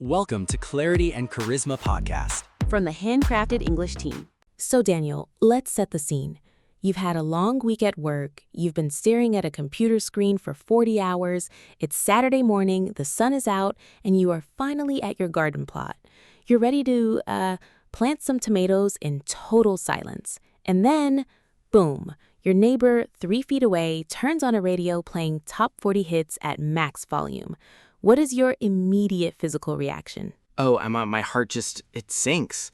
Welcome to Clarity and Charisma Podcast from the Handcrafted English team. So Daniel, let's set the scene. You've had a long week at work, you've been staring at a computer screen for 40 hours, it's Saturday morning, the sun is out, and you are finally at your garden plot. You're ready to, plant some tomatoes in total silence. And then, boom, your neighbor 3 feet away turns on a radio playing top 40 hits at max volume. What is your immediate physical reaction? Oh, Emma, my heart it sinks.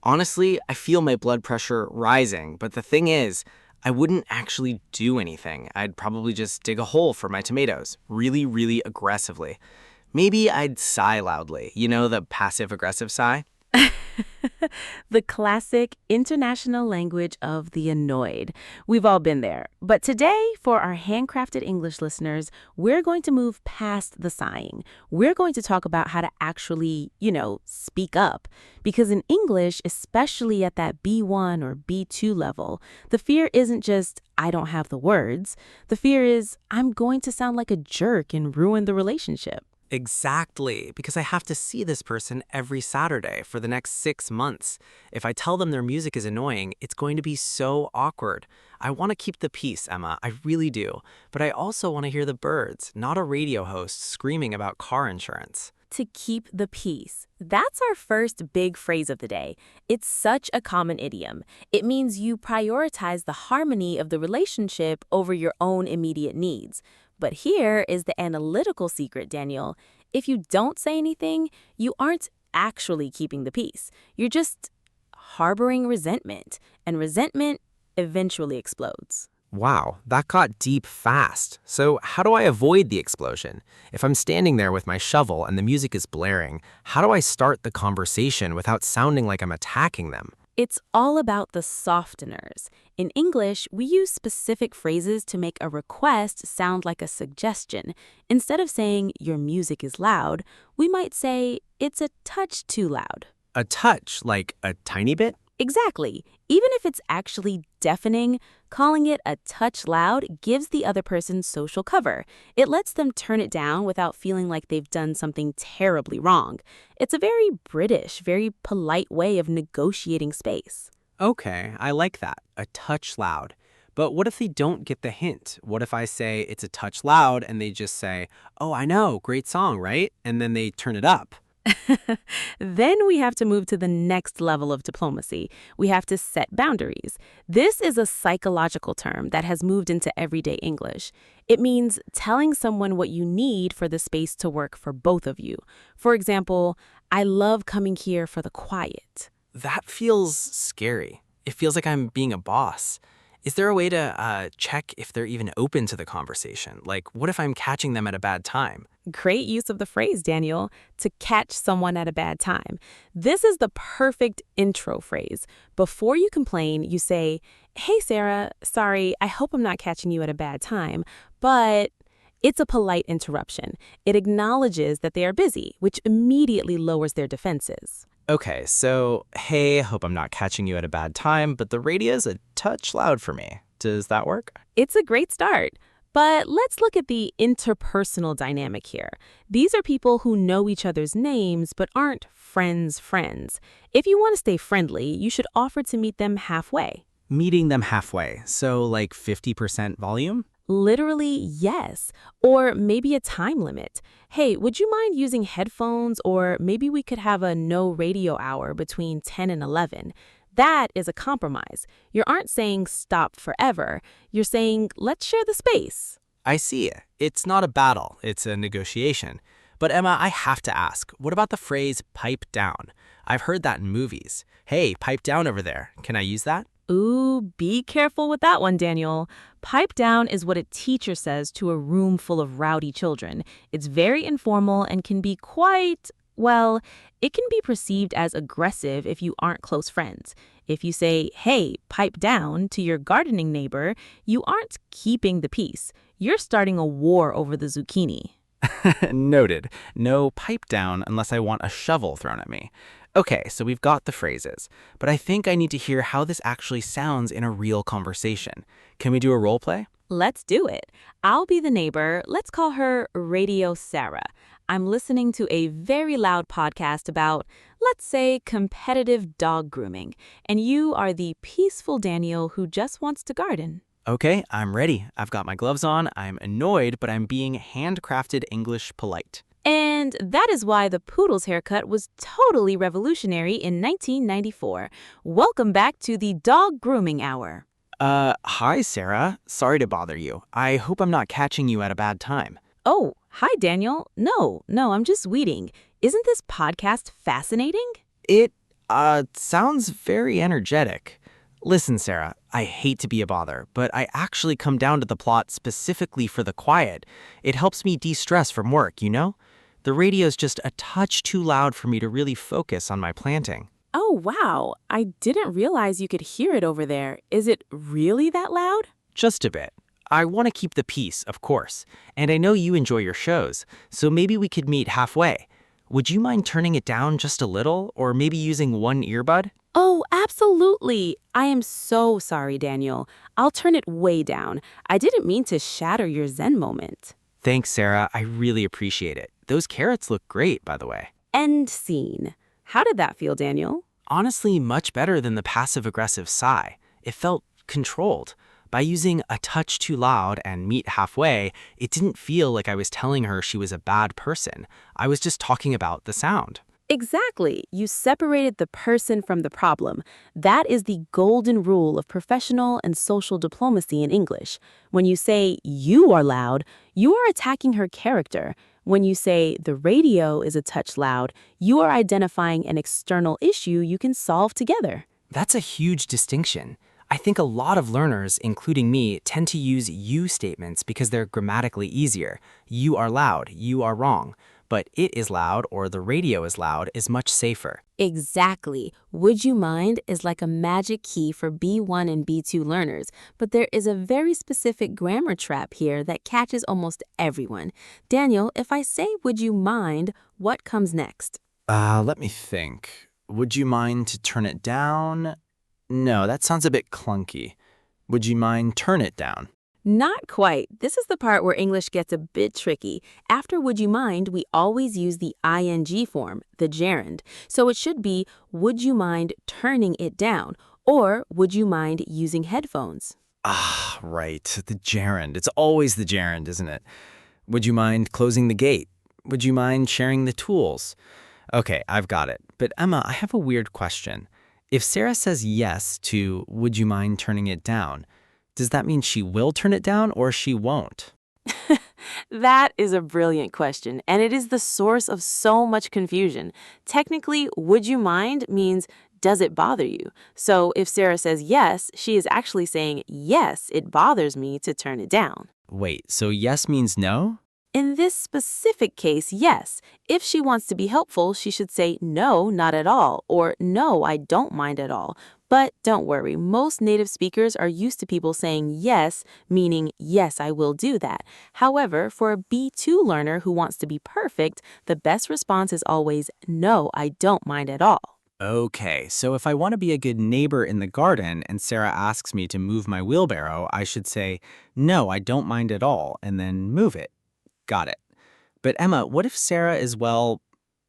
Honestly, I feel my blood pressure rising, but the thing is, I wouldn't actually do anything. I'd probably just dig a hole for my tomatoes, really, really aggressively. Maybe I'd sigh loudly, the passive-aggressive sigh. The classic international language of the annoyed. We've all been there. But today, for our Handcrafted English listeners, we're going to move past the sighing. We're going to talk about how to actually, speak up. Because in English, especially at that B1 or B2 level, the fear isn't just, I don't have the words. The fear is, I'm going to sound like a jerk and ruin the relationship. Exactly, because I have to see this person every Saturday for the next 6 months. If I tell them their music is annoying, it's going to be so awkward. I want to keep the peace, Emma, I really do. But I also want to hear the birds, not a radio host screaming about car insurance. To keep the peace. That's our first big phrase of the day. It's such a common idiom. It means you prioritize the harmony of the relationship over your own immediate needs. But here is the analytical secret, Daniel. If you don't say anything, you aren't actually keeping the peace. You're just harboring resentment, and resentment eventually explodes. Wow, that got deep fast. So how do I avoid the explosion? If I'm standing there with my shovel and the music is blaring, how do I start the conversation without sounding like I'm attacking them? It's all about the softeners. In English, we use specific phrases to make a request sound like a suggestion. Instead of saying, your music is loud, we might say, it's a touch too loud. A touch, like a tiny bit? Exactly. Even if it's actually deafening, calling it a touch loud gives the other person social cover. It lets them turn it down without feeling like they've done something terribly wrong. It's a very British, very polite way of negotiating space. Okay, I like that. A touch loud. But what if they don't get the hint? What if I say it's a touch loud and they just say, oh, I know, great song, right? And then they turn it up. Then we have to move to the next level of diplomacy. We have to set boundaries. This is a psychological term that has moved into everyday English. It means telling someone what you need for the space to work for both of you. For example, I love coming here for the quiet. That feels scary. It feels like I'm being a boss. Is there a way to check if they're even open to the conversation? Like, what if I'm catching them at a bad time? Great use of the phrase, Daniel, to catch someone at a bad time. This is the perfect intro phrase. Before you complain, you say, hey, Sarah, sorry, I hope I'm not catching you at a bad time, but it's a polite interruption. It acknowledges that they are busy, which immediately lowers their defenses. Okay, so, hey, hope I'm not catching you at a bad time, but the radio's a touch loud for me. Does that work? It's a great start. But let's look at the interpersonal dynamic here. These are people who know each other's names but aren't friends. If you want to stay friendly, you should offer to meet them halfway. Meeting them halfway, so like 50% volume? Literally, yes. Or maybe a time limit. Hey, would you mind using headphones? Or maybe we could have a no radio hour between 10 and 11. That is a compromise. You aren't saying stop forever. You're saying let's share the space. I see. It's not a battle. It's a negotiation. But Emma, I have to ask, what about the phrase pipe down? I've heard that in movies. Hey, pipe down over there. Can I use that? Ooh, be careful with that one, Daniel. Pipe down is what a teacher says to a room full of rowdy children. It's very informal and can be quite, well, it can be perceived as aggressive if you aren't close friends. If you say, hey, pipe down to your gardening neighbor, you aren't keeping the peace. You're starting a war over the zucchini. Noted. No pipe down unless I want a shovel thrown at me. Okay, so we've got the phrases, but I think I need to hear how this actually sounds in a real conversation. Can we do a role play? Let's do it. I'll be the neighbor. Let's call her Radio Sarah. I'm listening to a very loud podcast about, let's say, competitive dog grooming, and you are the peaceful Daniel who just wants to garden. Okay, I'm ready. I've got my gloves on. I'm annoyed, but I'm being handcrafted English polite. And that is why the poodle's haircut was totally revolutionary in 1994. Welcome back to the Dog Grooming Hour. Hi, Sarah. Sorry to bother you. I hope I'm not catching you at a bad time. Oh, hi, Daniel. No, I'm just weeding. Isn't this podcast fascinating? It, sounds very energetic. Listen, Sarah, I hate to be a bother, but I actually come down to the plot specifically for the quiet. It helps me de-stress from work, you know? The radio's just a touch too loud for me to really focus on my planting. Oh, wow. I didn't realize you could hear it over there. Is it really that loud? Just a bit. I want to keep the peace, of course, and I know you enjoy your shows, so maybe we could meet halfway. Would you mind turning it down just a little, or maybe using one earbud? Oh, absolutely. I am so sorry, Daniel. I'll turn it way down. I didn't mean to shatter your Zen moment. Thanks, Sarah. I really appreciate it. Those carrots look great, by the way. End scene. How did that feel, Daniel? Honestly, much better than the passive-aggressive sigh. It felt controlled. By using a touch too loud and meet halfway, it didn't feel like I was telling her she was a bad person. I was just talking about the sound. Exactly. You separated the person from the problem. That is the golden rule of professional and social diplomacy in English. When you say you are loud, you are attacking her character. When you say the radio is a touch loud, you are identifying an external issue you can solve together. That's a huge distinction. I think a lot of learners, including me, tend to use you statements because they're grammatically easier. You are loud, you are wrong. But it is loud or the radio is loud is much safer. Exactly. Would you mind is like a magic key for B1 and B2 learners, but there is a very specific grammar trap here that catches almost everyone. Daniel, if I say would you mind, what comes next? Let me think. Would you mind to turn it down? No, that sounds a bit clunky. Would you mind turn it down? Not quite. This is the part where English gets a bit tricky. After would you mind, we always use the ing form, the gerund. So it should be, would you mind turning it down? Or would you mind using headphones? Ah, right. The gerund. It's always the gerund, isn't it? Would you mind closing the gate? Would you mind sharing the tools? Okay, I've got it. But Emma, I have a weird question. If Sarah says yes to would you mind turning it down, does that mean she will turn it down or she won't? That is a brilliant question, and it is the source of so much confusion. Technically, would you mind means does it bother you? So if Sarah says yes, she is actually saying yes, it bothers me to turn it down. Wait, so yes means no? In this specific case, yes. If she wants to be helpful, she should say no, not at all, or no, I don't mind at all. But don't worry, most native speakers are used to people saying yes, meaning yes, I will do that. However, for a B2 learner who wants to be perfect, the best response is always no, I don't mind at all. Okay, so if I want to be a good neighbor in the garden and Sarah asks me to move my wheelbarrow, I should say, no, I don't mind at all, and then move it. Got it. But Emma, what if Sarah is, well,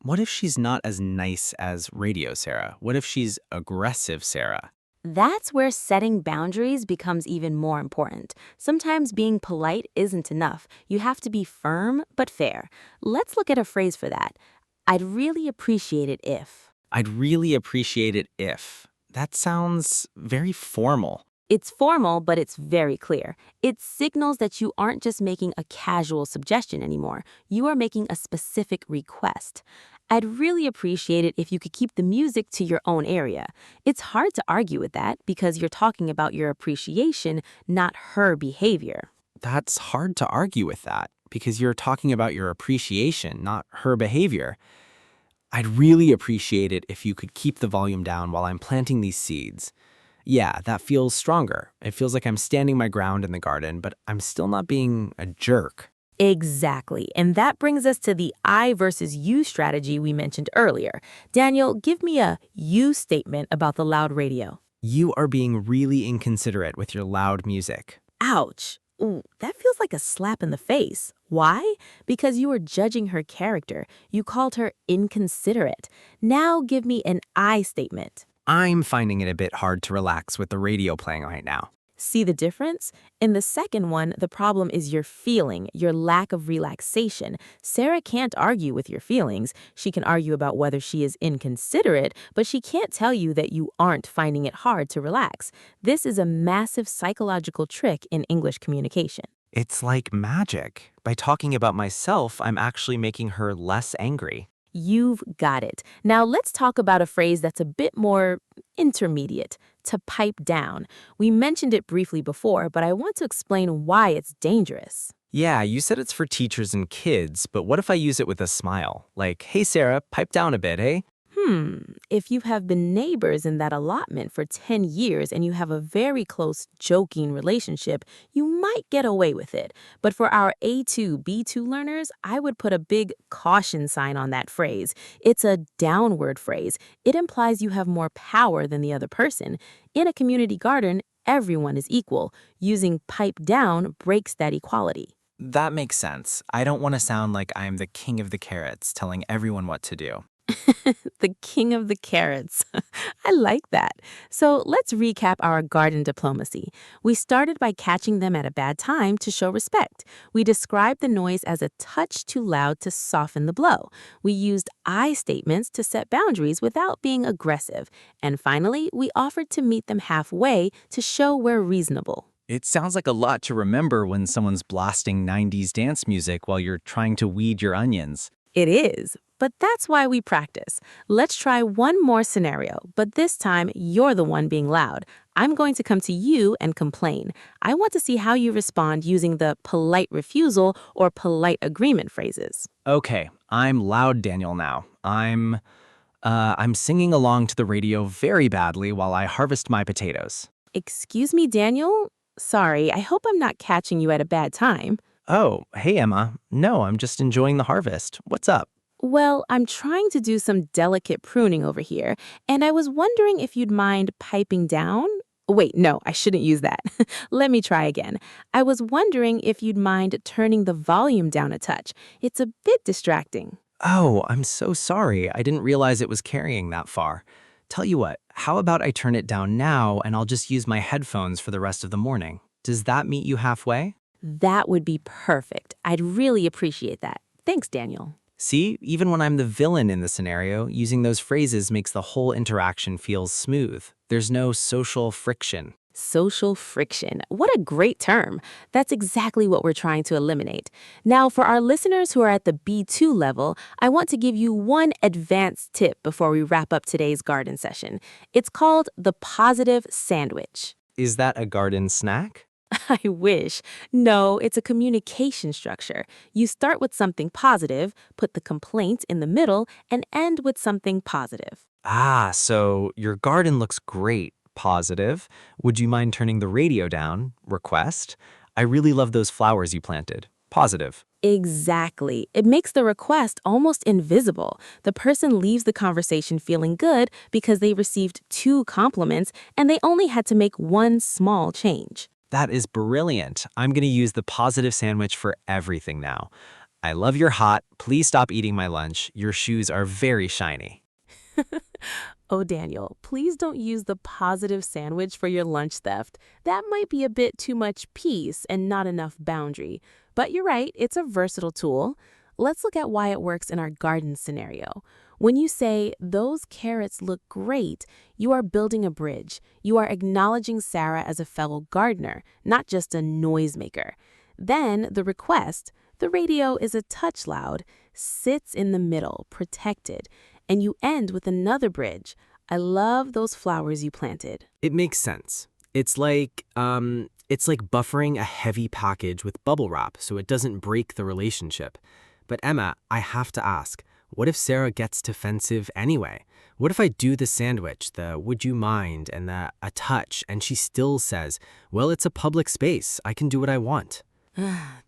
what if she's not as nice as Radio Sarah? What if she's aggressive Sarah? That's where setting boundaries becomes even more important. Sometimes being polite isn't enough. You have to be firm but fair. Let's look at a phrase for that. I'd really appreciate it if. I'd really appreciate it if. That sounds very formal. It's formal, but it's very clear. It signals that you aren't just making a casual suggestion anymore. You are making a specific request. I'd really appreciate it if you could keep the music to your own area. It's hard to argue with that because you're talking about your appreciation, not her behavior. That's hard to argue with that because you're talking about your appreciation, not her behavior. I'd really appreciate it if you could keep the volume down while I'm planting these seeds. Yeah, that feels stronger. It feels like I'm standing my ground in the garden, but I'm still not being a jerk. Exactly. And that brings us to the I versus you strategy we mentioned earlier. Daniel, give me a you statement about the loud radio. You are being really inconsiderate with your loud music. Ouch. Ooh, that feels like a slap in the face. Why? Because you were judging her character. You called her inconsiderate. Now give me an I statement. I'm finding it a bit hard to relax with the radio playing right now. See the difference? In the second one, the problem is your feeling, your lack of relaxation. Sarah can't argue with your feelings. She can argue about whether she is inconsiderate, but she can't tell you that you aren't finding it hard to relax. This is a massive psychological trick in English communication. It's like magic. By talking about myself, I'm actually making her less angry. You've got it. Now let's talk about a phrase that's a bit more intermediate, to pipe down. We mentioned it briefly before, but I want to explain why it's dangerous. Yeah, you said it's for teachers and kids, but what if I use it with a smile? Like, hey Sarah, pipe down a bit, eh? If you have been neighbors in that allotment for 10 years and you have a very close joking relationship, you might get away with it. But for our A2, B2 learners, I would put a big caution sign on that phrase. It's a downward phrase. It implies you have more power than the other person. In a community garden, everyone is equal. Using pipe down breaks that equality. That makes sense. I don't want to sound like I'm the king of the carrots telling everyone what to do. The king of the carrots. I like that. So let's recap our garden diplomacy. We started by catching them at a bad time to show respect. We described the noise as a touch too loud to soften the blow. We used I statements to set boundaries without being aggressive. And finally, we offered to meet them halfway to show we're reasonable. It sounds like a lot to remember when someone's blasting 90s dance music while you're trying to weed your onions. It is. But that's why we practice. Let's try one more scenario, but this time you're the one being loud. I'm going to come to you and complain. I want to see how you respond using the polite refusal or polite agreement phrases. Okay, I'm loud Daniel now. I'm singing along to the radio very badly while I harvest my potatoes. Excuse me, Daniel? Sorry, I hope I'm not catching you at a bad time. Oh, hey Emma. No, I'm just enjoying the harvest. What's up? Well, I'm trying to do some delicate pruning over here, and I was wondering if you'd mind piping down? Wait, no, I shouldn't use that. Let me try again. I was wondering if you'd mind turning the volume down a touch. It's a bit distracting. Oh, I'm so sorry. I didn't realize it was carrying that far. Tell you what, how about I turn it down now and I'll just use my headphones for the rest of the morning? Does that meet you halfway? That would be perfect. I'd really appreciate that. Thanks, Daniel. See, even when I'm the villain in the scenario, using those phrases makes the whole interaction feel smooth. There's no social friction. Social friction. What a great term. That's exactly what we're trying to eliminate. Now, for our listeners who are at the B2 level, I want to give you one advanced tip before we wrap up today's garden session. It's called the positive sandwich. Is that a garden snack? I wish. No, it's a communication structure. You start with something positive, put the complaint in the middle, and end with something positive. Ah, so your garden looks great. Positive. Would you mind turning the radio down? Request. I really love those flowers you planted. Positive. Exactly. It makes the request almost invisible. The person leaves the conversation feeling good because they received 2 compliments and they only had to make one small change. That is brilliant. I'm going to use the positive sandwich for everything now. I love your hot. Please stop eating my lunch. Your shoes are very shiny. Oh, Daniel, please don't use the positive sandwich for your lunch theft. That might be a bit too much peace and not enough boundary. But you're right, it's a versatile tool. Let's look at why it works in our garden scenario. When you say, those carrots look great, you are building a bridge. You are acknowledging Sarah as a fellow gardener, not just a noisemaker. Then the request, the radio is a touch loud, sits in the middle, protected. And you end with another bridge. I love those flowers you planted. It makes sense. It's like buffering a heavy package with bubble wrap so it doesn't break the relationship. But Emma, I have to ask, what if Sarah gets defensive anyway? What if I do the sandwich, the would you mind, and the a touch, and she still says, well, it's a public space. I can do what I want.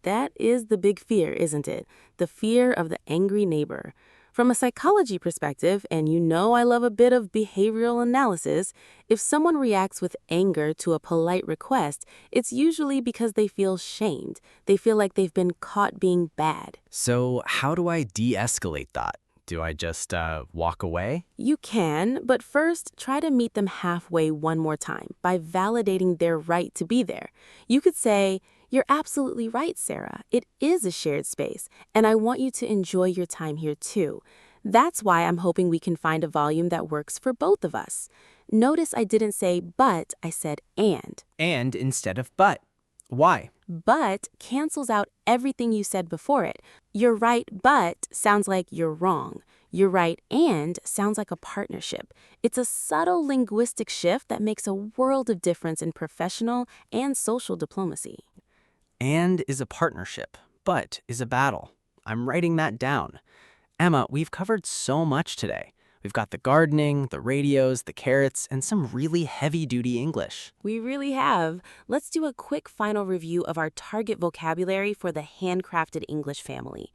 That is the big fear, isn't it? The fear of the angry neighbor. From a psychology perspective, and you know I love a bit of behavioral analysis, if someone reacts with anger to a polite request, it's usually because they feel shamed. They feel like they've been caught being bad. So how do I de-escalate that? Do I just walk away? You can, but first try to meet them halfway one more time by validating their right to be there. You could say, "You're absolutely right, Sarah. It is a shared space, and I want you to enjoy your time here too. That's why I'm hoping we can find a volume that works for both of us." Notice I didn't say but, I said and. And instead of but. Why? But cancels out everything you said before it. "You're right, but" sounds like you're wrong. "You're right, and" sounds like a partnership. It's a subtle linguistic shift that makes a world of difference in professional and social diplomacy. And is a partnership, but is a battle. I'm writing that down. Emma, we've covered so much today. We've got the gardening, the radios, the carrots, and some really heavy-duty English. We really have. Let's do a quick final review of our target vocabulary for the Handcrafted English family.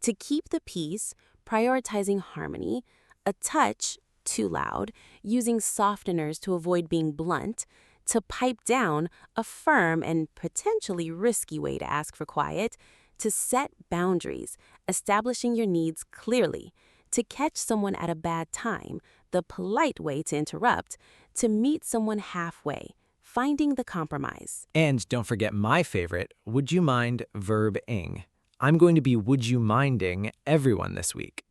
To keep the peace, prioritizing harmony, a touch, too loud, using softeners to avoid being blunt, to pipe down, a firm and potentially risky way to ask for quiet, to set boundaries, establishing your needs clearly, to catch someone at a bad time, the polite way to interrupt, to meet someone halfway, finding the compromise. And don't forget my favorite, would you mind verb ing. I'm going to be would you minding everyone this week.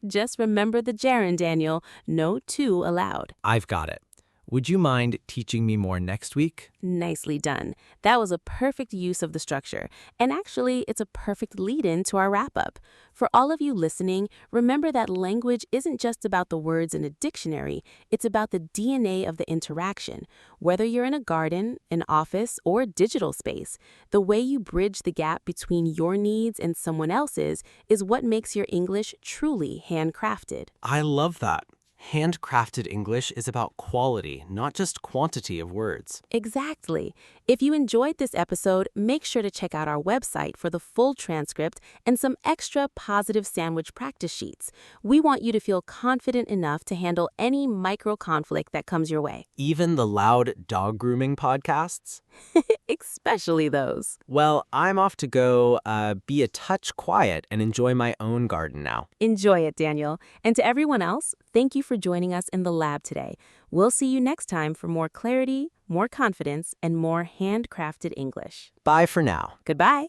Just remember the gerund, Daniel. No two allowed. I've got it. Would you mind teaching me more next week? Nicely done. That was a perfect use of the structure. And actually, it's a perfect lead-in to our wrap-up. For all of you listening, remember that language isn't just about the words in a dictionary. It's about the DNA of the interaction. Whether you're in a garden, an office, or digital space, the way you bridge the gap between your needs and someone else's is what makes your English truly handcrafted. I love that. Handcrafted English is about quality, not just quantity of words. Exactly. If you enjoyed this episode, make sure to check out our website for the full transcript and some extra positive sandwich practice sheets. We want you to feel confident enough to handle any micro conflict that comes your way. Even the loud dog grooming podcasts? Especially those. Well, I'm off to go be a touch quiet and enjoy my own garden now. Enjoy it, Daniel. And to everyone else, thank you for joining us in the lab today. We'll see you next time for more clarity, more confidence, and more handcrafted English. Bye for now. Goodbye.